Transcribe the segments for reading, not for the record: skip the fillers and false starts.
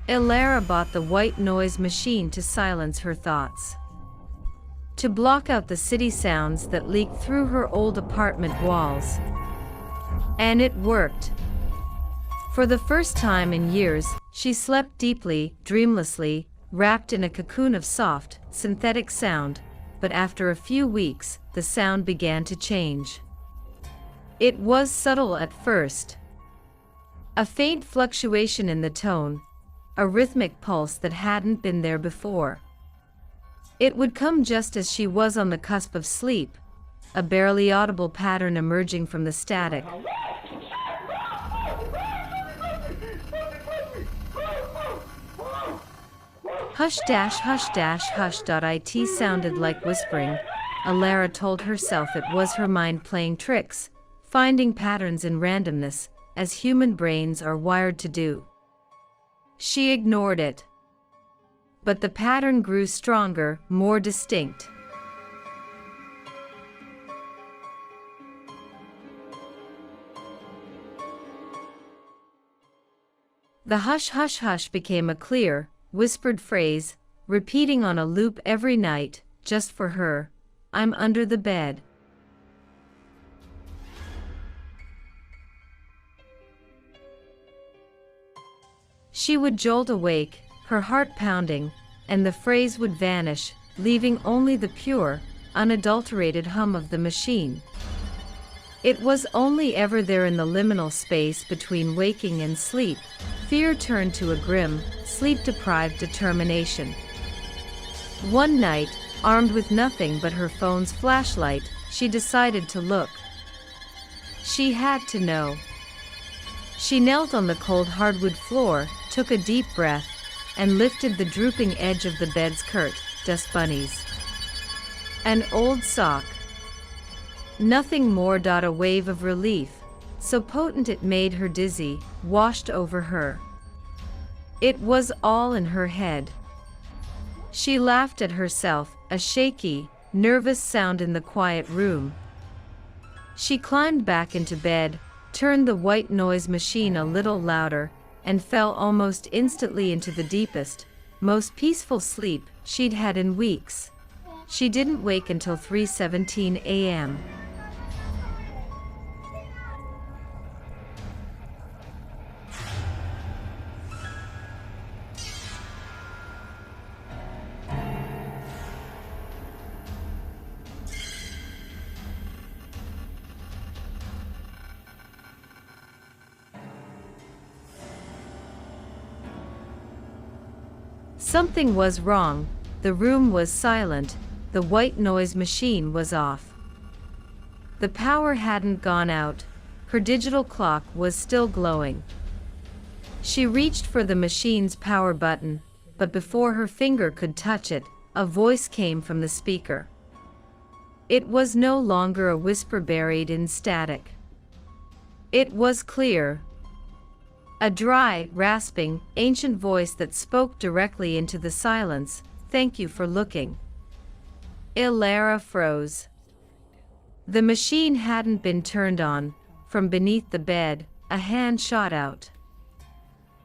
Ilara bought the white noise machine to silence her thoughts, to block out the city sounds that leaked through her old apartment walls. And it worked. For the first time in years, she slept deeply, dreamlessly, wrapped in a cocoon of soft, synthetic sound, but after a few weeks, the sound began to change. It was subtle at first. A faint fluctuation in the tone, a rhythmic pulse that hadn't been there before. It would come just as she was on the cusp of sleep, a barely audible pattern emerging from the static. Hush dash hush dash hush. It sounded like whispering. Ilara told herself it was her mind playing tricks, finding patterns in randomness, as human brains are wired to do. She ignored it. But the pattern grew stronger, more distinct. The hush hush hush became a clear, whispered phrase, repeating on a loop every night, just for her. I'm under the bed. She would jolt awake, her heart pounding, and the phrase would vanish, leaving only the pure, unadulterated hum of the machine. It was only ever there in the liminal space between waking and sleep. Fear turned to a grim, sleep-deprived determination. One night, armed with nothing but her phone's flashlight, she decided to look. She had to know. She knelt on the cold hardwood floor, took a deep breath, and lifted the drooping edge of the bed's curtain. Dust bunnies. An old sock. Nothing more. A wave of relief, so potent it made her dizzy, washed over her. It was all in her head. She laughed at herself, a shaky, nervous sound in the quiet room. She climbed back into bed, turned the white noise machine a little louder, and fell almost instantly into the deepest, most peaceful sleep she'd had in weeks. She didn't wake until 3:17 a.m. Something was wrong. The room was silent, the white noise machine was off. The power hadn't gone out, her digital clock was still glowing. She reached for the machine's power button, but before her finger could touch it, a voice came from the speaker. It was no longer a whisper buried in static. It was clear. A dry, rasping, ancient voice that spoke directly into the silence. "Thank you for looking." Ilara froze. The machine hadn't been turned on. From beneath the bed, a hand shot out.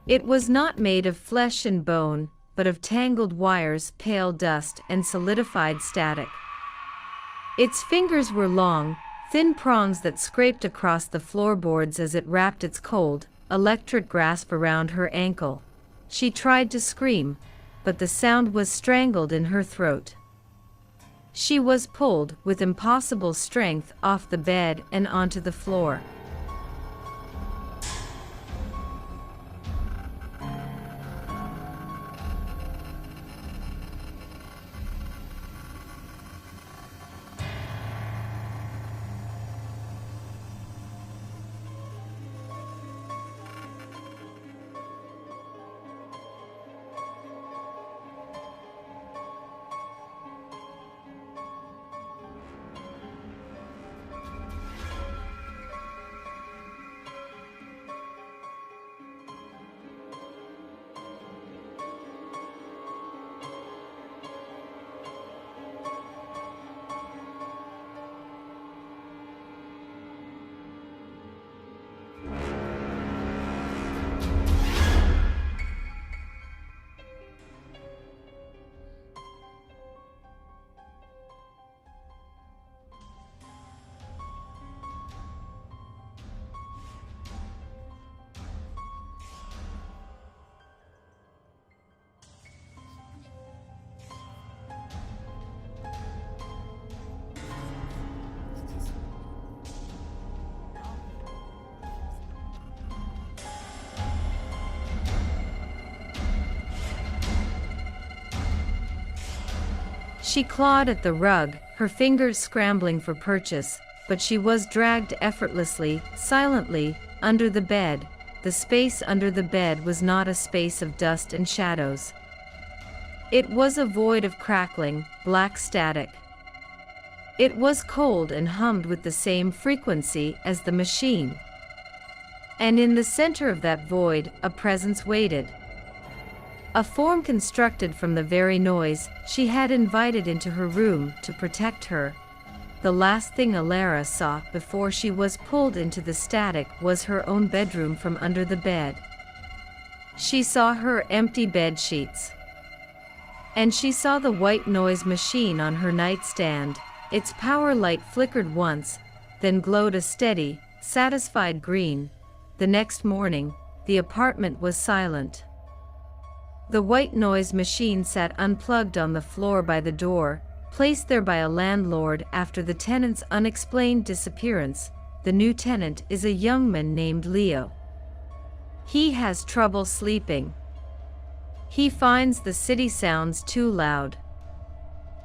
It was not made of flesh and bone, but of tangled wires, pale dust, and solidified static. Its fingers were long, thin prongs that scraped across the floorboards as it wrapped its cold, electric grasp around her ankle. She tried to scream, but the sound was strangled in her throat. She was pulled, with impossible strength, off the bed and onto the floor. She clawed at the rug, her fingers scrambling for purchase, but she was dragged effortlessly, silently, under the bed. The space under the bed was not a space of dust and shadows. It was a void of crackling, black static. It was cold and hummed with the same frequency as the machine. And in the center of that void, a presence waited. A form constructed from the very noise she had invited into her room to protect her. The last thing Alara saw before she was pulled into the static was her own bedroom from under the bed. She saw her empty bed sheets. And she saw the white noise machine on her nightstand. Its power light flickered once, then glowed a steady, satisfied green. The next morning, the apartment was silent. The white noise machine sat unplugged on the floor by the door, placed there by a landlord after the tenant's unexplained disappearance. The new tenant is a young man named Leo. He has trouble sleeping. He finds the city sounds too loud.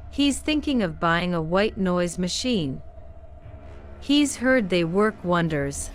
He's thinking of buying a white noise machine. He's heard they work wonders.